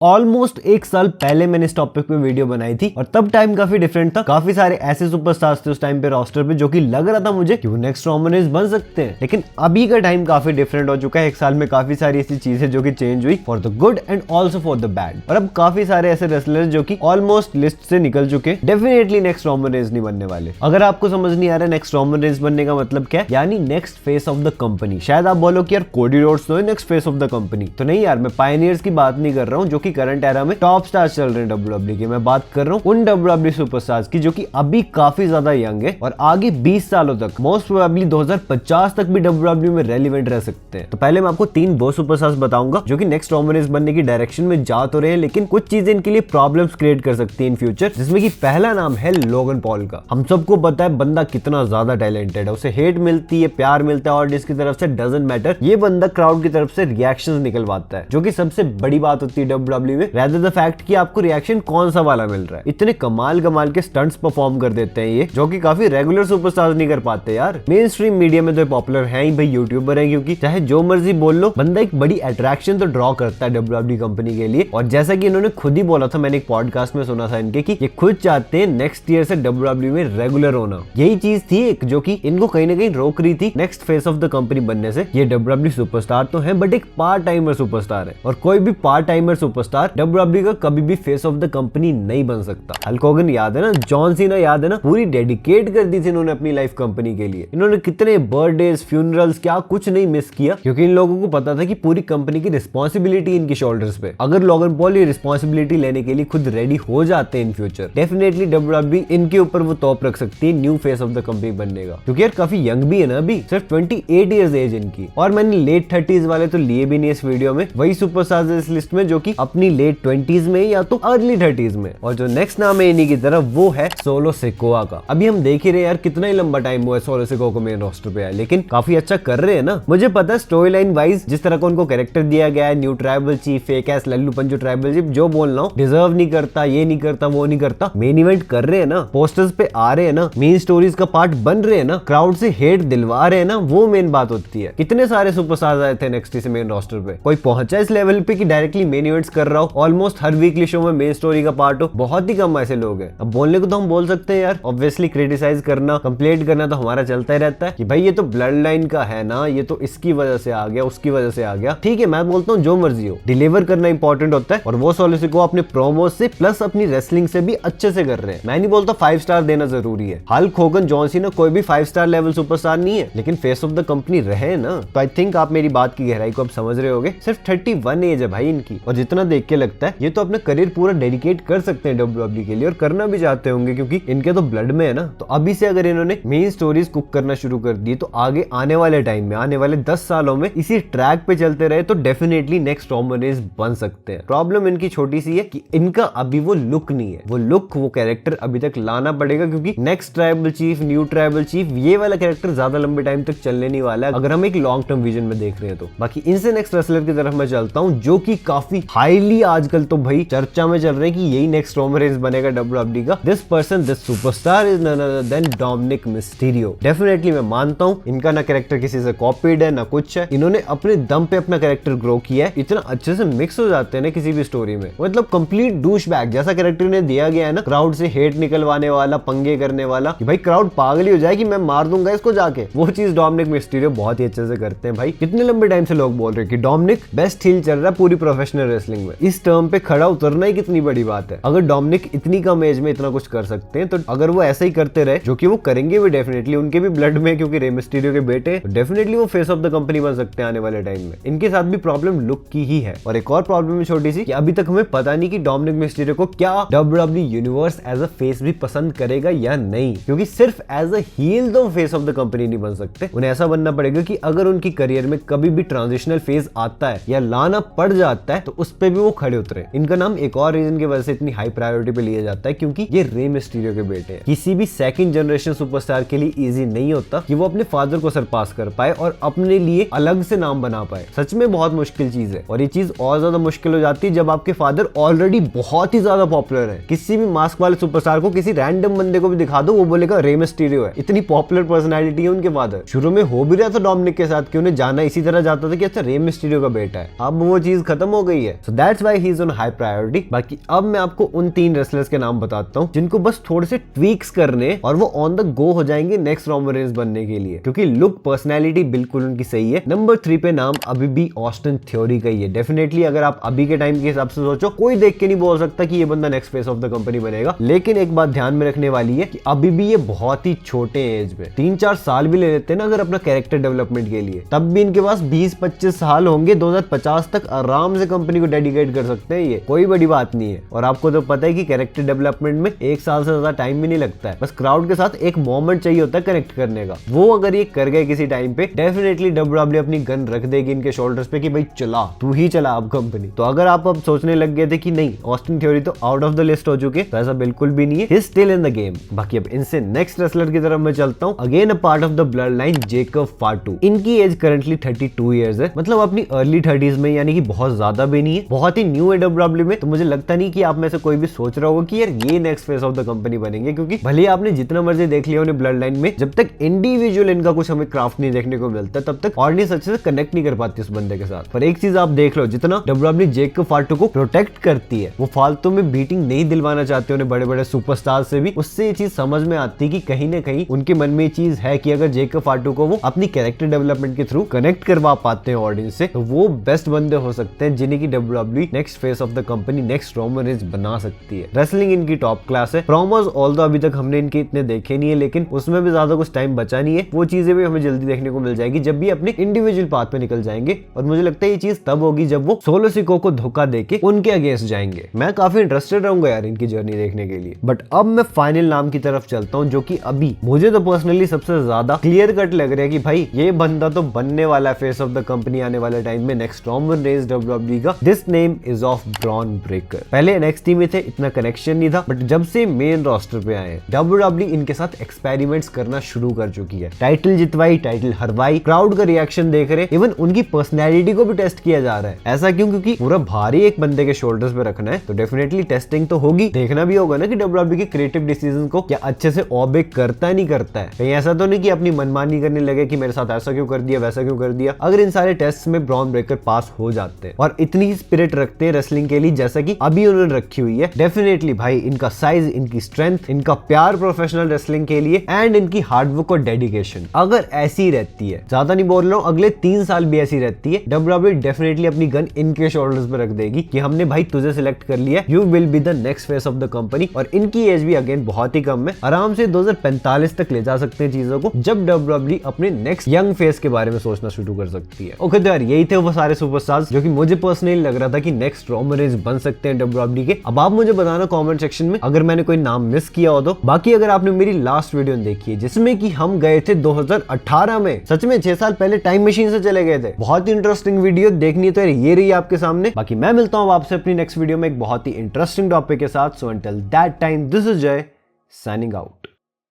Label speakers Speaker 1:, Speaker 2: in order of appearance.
Speaker 1: Almost एक साल पहले मैंने इस टॉपिक पे वीडियो बनाई थी और तब टाइम काफी डिफरेंट था। काफी सारे ऐसे सुपरस्टार्स थे उस टाइम पे रोस्टर पे जो कि लग रहा था मुझे कि वो नेक्स्ट रोमन रेंस बन सकते हैं। लेकिन अभी का टाइम काफी डिफरेंट हो चुका है। एक साल में काफी सारी ऐसी चीजें जो कि चेंज हुई for the good and also for the bad. और अब काफी सारे ऐसे रेसलर्स जो कि ऑलमोस्ट लिस्ट से निकल चुके, डेफिनेटली नेक्स्ट रोमन रेंस नहीं बनने वाले। अगर आपको समझ नहीं आ रहा नेक्स्ट रोमन रेंस बनने का मतलब क्या है, यानी next face of the company. शायद आप बोलो कि यार कोडी रोड्स तो है next face of the company. तो नहीं यार, मैं पायनियर्स की बात नहीं कर रहा हूँ जो कि करंट एरा में टॉप स्टार्स चल रहे हैं डब्ल्यूडब्ल्यूई की। मैं बात कर रहा हूँ उन डब्ल्यूडब्ल्यूई सुपरस्टार्स की जो कि अभी काफी ज्यादा यंग है और आगे 20 सालों तक, मोस्ट प्रोबेबली 2050 तक भी डब्ल्यूडब्ल्यूई में रेलिवेंट रह सकते हैं। तो पहले मैं आपको 3 वो सुपरस्टार्स बताऊंगा जो कि नेक्स्ट रोमन रेंस बनने की डायरेक्शन में जा तो रहे हैं, लेकिन कुछ चीजें इनके लिए प्रॉब्लम्स क्रिएट कर सकती है इन फ्यूचर। जिसमें कि पहला नाम है लोगन पॉल का। हम सबको पता है बंदा कितना ज्यादा टैलेंटेड है, उसे हेट मिलती है, प्यार मिलता है ऑडियंस की तरफ से, डजंट मैटर। ये बंदा क्राउड की तरफ से रिएक्शंस निकलवाता है जो कि सबसे बड़ी बात होती है डब्ल्यूडब्ल्यूई में, रेदर द फैक्ट कि आपको रिएक्शन कौन सा वाला मिल रहा है। इतने कमाल के स्टंट्स परफॉर्म कर देते हैं ये, जो कि काफी रेगुलर सुपरस्टार्स नहीं कर पाते यार। मेन स्ट्रीम मीडिया में तो पॉपुलर है ही भाई, यूट्यूबर है, क्योंकि चाहे जो मर्जी बोल लो बंदा एक बड़ी अट्रैक्शन तो ड्रॉ करता है डब्ल्यूडब्ल्यूई कंपनी के लिए। और जैसा कि इन्होंने खुद ही बोला था, मैंने एक पॉडकास्ट में सुना था इनके कि ये खुद चाहते हैं नेक्स्ट ईयर से डब्ल्यूडब्ल्यूई में रेगुलर होना। यही चीज थी एक जो कि इनको कहीं ना कहीं रोक रही थी next face of the company बनने से। ये डब्ल्यूडब्ल्यूई सुपरस्टार तो है बट एक पार्ट टाइमर सुपरस्टार है, और कोई भी पार्ट टाइमर सुपरस्टार डब्ल्यूडब्ल्यूई का कभी भी फेस ऑफ द कंपनी नहीं बन सकता। हल्क होगन याद है ना, जॉन सीना याद है ना, पूरी डेडिकेट कर दी थी इन्होंने अपनी लाइफ कंपनी के लिए। इन्होंने कितने बर्थडेज, फ्यूनरल्स, क्या कुछ नहीं मिस किया, क्योंकि इन लोगों को पता था कि पूरी कंपनी की रिस्पॉन्सिबिलिटी इनकी शोल्डर्स पे। अगर लोगन पॉल ये रिस्पॉन्सिबिलिटी लेने के लिए खुद रेडी हो जाते हैं इन फ्यूचर, डेफिनेटली डब्ल्यूडब्ल्यूई इनके ऊपर वो तोप रख सकती है new face of the company बनने का। क्योंकि यार काफी यंग भी है ना, अभी सिर्फ 28 ईयर्स एज इनकी। और मैंने लेट 30s वाले तो लिए भी नहीं इस वीडियो में, वही सुपरस्टार्स इस लिस्ट में जो कि अपनी लेट 20s में या तो अर्ली 30s में। और जो नेक्स्ट नाम है इन्हीं की तरफ वो है सोलो सिकोआ का। अभी हम देख ही रहे यार कितना ही लंबा टाइम हुआ है सोलो सिकोआ को मेन रोस्टर पे आया, लेकिन काफी अच्छा कर रहे हैं ना। मुझे पता है स्टोरी लाइन वाइज जिस तरह का उनको कैरेक्टर दिया गया है, new tribal chief, fake S Lallu Panju tribal chief, जो बोल रहा हूं, डिजर्व नहीं करता, ये नहीं करता, वो नहीं करता। मेन इवेंट कर रहे हैं ना, पोस्टर्स पे आ रहे हैं ना, मेन स्टोरीज का पार्ट बन रहे हैं ना, क्राउड से हेट दिलवा रहे हैं ना, वो मेन बात होती है। कितने सारे सुपरस्टार्स आए थे नेक्स्ट से मेन रोस्टर पे, कोई पहुंचा इस लेवल पे कि डायरेक्टली मेन इवेंट्स कर रहा हो, ऑलमोस्ट हर वीकली शो में मेन स्टोरी का पार्ट हो। बहुत ही कम ऐसे लोग हैं। अब बोलने को तो हम बोल सकते हैं यार, ऑब्वियसली क्रिटिसाइज करना, कंप्लेंट करना तो हमारा चलता ही रहता है कि भाई ये तो ब्लड लाइन का है ना, ये तो इसकी वजह से आ गया, उसकी वजह से आ गया। ठीक है, मैं बोलता हूँ जो मर्जी हो, डिलीवर करना इंपॉर्टेंट होता है, और वो सोलो सिकोआ अपने प्रोमोस से प्लस अपनी रेसलिंग से भी अच्छे से कर रहे हैं। मैं नहीं बोलता 5 स्टार देना जरूरी है। हल्क होगन, जॉन सीना कोई भी 5 स्टार लेवल सुपरस्टार नहीं है, लेकिन फेस ऑफ द कंपनी रहे ना। तो आई थिंक आप मेरी बात की गहराई को अब समझ रहे होगे। सिर्फ 31 एज है भाई इनकी, और जितना देख के लगता है ये तो अपना करियर पूरा डेडिकेट कर सकते हैं डब्ल्यूडब्ल्यूई के लिए, और करना भी चाहते होंगे क्योंकि इनके तो ब्लड में है ना। तो अभी से अगर इन्होंने मेन स्टोरीज कुक करना शुरू कर दी तो आगे आने वाले टाइम में, आने वाले 10 सालों में इसी ट्रैक पे चलते रहे तो डेफिनेटली नेक्स्ट रोमन रेंस बन सकते हैं। प्रॉब्लम इनकी छोटी सी है कि इनका अभी वो लुक नहीं है, वो लुक, वो कैरेक्टर अभी तक लाना पड़ेगा, क्योंकि next tribal chief, new tribal chief, ये वाला कैरेक्टर ज्यादा लंबे टाइम तक चलने नहीं वाला है अगर हम एक लॉन्ग टर्म विजन में देख रहे हैं तो। बाकी इनसे नेक्स्ट रेसलर की तरफ मैं चलता हूँ जो कि काफी हाईली आजकल तो भाई चर्चा में चल रहे हैं कि यही नेक्स्ट रोमन रेंस बनेगा डब्ल्यूडब्ल्यूई का। This person, this superstar is none other than Dominik Mysterio. Definitely मैं मानता हूँ इनका ना कैरेक्टर किसी से कॉपीड है ना कुछ है, इन्होंने अपने दम पे अपना कैरेक्टर ग्रो किया है। इतना अच्छे से मिक्स हो जाते हैं ना किसी भी स्टोरी में, मतलब कंप्लीट डूशबैग जैसा कैरेक्टर इन्हें दिया गया है ना, क्राउड से हेट निकलवाने वाला, पंगे करने वाला, कि भाई क्राउड पागल ही हो जाए कि मैं मार दूंगा इसको जाके, वो चीज डोमिनिक मिस्टीरियो बहुत ही अच्छे से करते हैं भाई। कितने लंबे टाइम से लोग बोल रहे हैं कि डोमिनिक बेस्ट हील चल रहा है पूरी प्रोफेशनल रेसलिंग में। इस टर्म पे खड़ा उतरना ही कितनी बड़ी बात है। अगर डोमिनिक इतनी कम एज में इतना कुछ कर सकते हैं, तो अगर वो ऐसा ही करते रहे, जो कि वो करेंगे भी डेफिनेटली, उनके भी ब्लड में, क्योंकि रे मिस्टीरियो के बेटे, तो डेफिनेटली वो फेस ऑफ द कंपनी बन सकते हैं आने वाले टाइम में। इनके साथ भी प्रॉब्लम लुक की ही है। और एक और प्रॉब्लम है छोटी सी, कि अभी तक हमें पता नहीं कि डोमिनिक मिस्टीरियो को क्या WWE universe as a face भी पसंद करेगा या नहीं, क्योंकि सिर्फ एज अ हील तो फेस ऑफ द कंपनी नहीं बन सकते। उन्हें ऐसा बनना पड़ेगा कि अगर उनकी करियर में कभी भी ट्रांजिशनल फेज आता है या लाना पड़ जाता है तो उस पे भी वो खड़े उतरे। इनका नाम एक और रीजन की वजह से इतनी हाई प्रायोरिटी पे लिया जाता है, क्योंकि ये रे मिस्टीरियो के बेटे हैं। किसी भी सेकंड जनरेशन सुपरस्टार के लिए इजी नहीं होता कि वो अपने फादर को सरपास कर पाए और अपने लिए अलग से नाम बना पाए। सच में बहुत मुश्किल चीज है, और ये चीज और ज्यादा मुश्किल हो जाती है जब आपके फादर ऑलरेडी बहुत ही ज्यादा पॉपुलर है। किसी भी मास्क वाले सुपरस्टार को किसी रैंडम बंदे को भी दिखा दो, वो बोलेगा रे मिस्टीरियो है। इतनी पॉपुलर पर्सनैलिटी है उनके फादर। शुरू में हो भी रहा था डोमिनिक के साथ कि उन्हें जाना इसी तरह जाता था कि अच्छा रे मिस्टीरियो का बेटा है। अब वो चीज खत्म हो गई है। So that that's why he is on high priority. बाकी अब मैं आपको उन 3 रेसलर्स के नाम बताता हूँ जिनको बस थोड़े से ट्वीक्स करने और वो ऑन द गो हो जाएंगे नेक्स्ट रोमन रेंस बनने के लिए, क्योंकि लुक पर्सनैलिटी बिल्कुल उनकी सही है। नंबर 3 पे नाम अभी भी ऑस्टिन थ्योरी का ही है। डेफिनेटली अगर आप अभी के टाइम के हिसाब से सोचो, कोई देख के नहीं बोल सकता कि ये बंदा next face of the company बनेगा, लेकिन एक बात ध्यान में रखने वाली है कि अभी भी ये बहुत ही छोटे एज में 3-4 साल भी ले लेते हैं ना अगर अपना कैरेक्टर डेवलपमेंट के लिए, तब भी इनके पास 20-25 साल होंगे। 2050 तक आराम से कंपनी को डेडिकेट कर सकते हैं, ये कोई बड़ी बात नहीं है। और आपको तो पता है कि कैरेक्टर डेवलपमेंट में 1 साल से ज्यादा टाइम भी नहीं लगता है, बस क्राउड के साथ एक मोमेंट चाहिए होता है कनेक्ट करने का। वो अगर ये कर गए किसी टाइम पे, डेफिनेटली डब्ल्यूडब्ल्यूई अपनी गन रख देगी इनके शोल्डर्स पे कि भाई चला, तू ही चला अब कंपनी। तो अगर आप अब सोचने लग गए थे कि नहीं ऑस्टिन थ्योरी तो आउट ऑफ द लिस्ट हो चुके, तो ऐसा बिल्कुल भी नहीं है, he is still in the game. बाकी अब इनसे नेक्स्ट रेसलर की तरफ मैं चलता हूँ। Again a part of the blood line, Jacob फाटू। इनकी एज करंटली 32 ईयर्स है, मतलब अपनी अर्ली 30s में, यानी कि बहुत ज्यादा भी नहीं है, बहुत ही न्यू है डब्ल्यूडब्ल्यूई में। तो मुझे लगता नहीं कि आप में से कोई भी सोच रहा होगा कि यार ये next face of the company बनेंगे, क्योंकि भले आपने जितना मर्जी देख लिया उन्हें ब्लड लाइन में, जब तक इंडिविजुअल इनका कुछ हमें क्राफ्ट नहीं देखने को मिलता तब तक ऑडियंस अच्छे से कनेक्ट नहीं कर पाती उस बंदे के साथ। पर एक चीज आप देख लो, जितना डब्ल्यूडब्ल्यूई जेकब फाटू को प्रोटेक्ट करती है, वो फालतू में बीटिंग नहीं दिलवाना चाहते उन्हें बड़े बड़े सुपरस्टार से भी, उससे ये चीज समझ में आती है कि कहीं ना कहीं उनके मन में ये चीज है कि अगर जेकब फाटू को वो अपनी कैरेक्टर डेवलपमेंट के थ्रू कनेक्ट करवा पाते हैं ऑडियंस से, तो वो बेस्ट बंदे हो सकते हैं जिन्हें की WWE next face of the company, next Roman Reigns बना सकती है। रेसलिंग इनकी टॉप क्लास है। प्रोमोस ऑल्दो अभी तक हमने इनके इतने देखे नहीं है, लेकिन उसमें भी ज्यादा कुछ टाइम बचा नहीं है, वो चीजें भी हमें जल्दी देखने को मिल जाएगी जब भी अपने इंडिविजुअल पाथ पे निकल जाएंगे। और मुझे लगता है ये चीज तब होगी जब वो सोलो सिको को धोखा देके उनके अगेंस्ट जाएंगे। मैं काफी इंटरेस्टेड रहूंगा यार इनकी जर्नी देखने के लिए। बट अब मैं फाइनल नाम की तरफ चलता हूँ, जो कि अभी मुझे तो पर्सनली सबसे ज्यादा क्लियर कट लग रहा है कि भाई ये बंदा तो बनने वाला फेस ऑफ द कंपनी आने वाले टाइम में, नेक्स्ट रोमन रेंस डब्ल्यूडब्ल्यूई का। This name is of Bron Breakker. पहले एनएक्सटी में थे, इतना कनेक्शन नहीं था, बट जब से मेन रोस्टर पे आए डब्ल्यूडब्ल्यूई इनके साथ एक्सपेरिमेंट्स करना शुरू कर चुकी है। टाइटल जितवाई, टाइटल हरवाई, क्राउड का रिएक्शन देख रहे, इवन उनकी पर्सनैलिटी को भी टेस्ट किया जा रहा है। ऐसा क्यों? क्योंकि पूरा भारी एक बंदे के शोल्डर्स पे रखना है, तो डेफिनेटली टेस्टिंग तो होगी। देखना भी होगा ना कि डब्ल्यूडब्ल्यूई के क्रिएटिव डिसीजन को क्या अच्छे से ओबे करता है नहीं करता है। कहीं ऐसा तो नहीं कि अपनी मनमानी करने लगे कि मेरे साथ ऐसा क्यों कर दिया, वैसा क्यों कर दिया। अगर इन सारे टेस्ट में ब्रॉन ब्रेकर पास हो जाते हैं और इतनी स्पिरिट रखते हैं रेसलिंग के लिए जैसा कि अभी उन्होंने रखी हुई है, डेफिनेटली भाई इनका साइज, इनकी स्ट्रेंथ, इनका प्यार प्रोफेशनल रेसलिंग के लिए एंड इनकी हार्डवर्क और डेडिकेशन अगर ऐसी रहती है, ज्यादा नहीं बोल रहा हूं, अगले 3 साल भी ऐसी रहती है, डब्ल्यूडब्ल्यूई डेफिनेटली अपनी गन इनके शोल्डर्स पे रख देगी कि हमने भाई तुझे सिलेक्ट कर लिया, you will be the next face of the company. और इनकी एज भी अगेन बहुत ही कम है, आराम से 2045 तक ले जा सकते हैं चीजों को, जब डब्ल्यूडब्ल्यूई अपने नेक्स्ट यंग फेस के बारे में सोचना शुरू कर सकती है। ओके, तो यार यही थे वो सारे सुपरस्टार्स जो कि मुझे पर्सनली लग रहा था कि नेक्स्ट रोमन रेंस बन सकते हैं डब्ल्यूडब्ल्यूई के। अब आप मुझे बताना कमेंट सेक्शन में अगर मैंने कोई नाम मिस किया हो तो। बाकी अगर आपने मेरी लास्ट वीडियो देखी है जिसमें कि हम गए थे 2018 में, सच में 6 साल पहले टाइम मशीन से चले गए थे, बहुत ही इंटरेस्टिंग वीडियो देखनी है तो ये रही आपके सामने। बाकी मैं मिलता हूँ आपसे अपनी नेक्स्ट वीडियो में एक बहुत ही इंटरेस्टिंग टॉपिक के साथ। So until that time, this is जय साइनिंग आउट।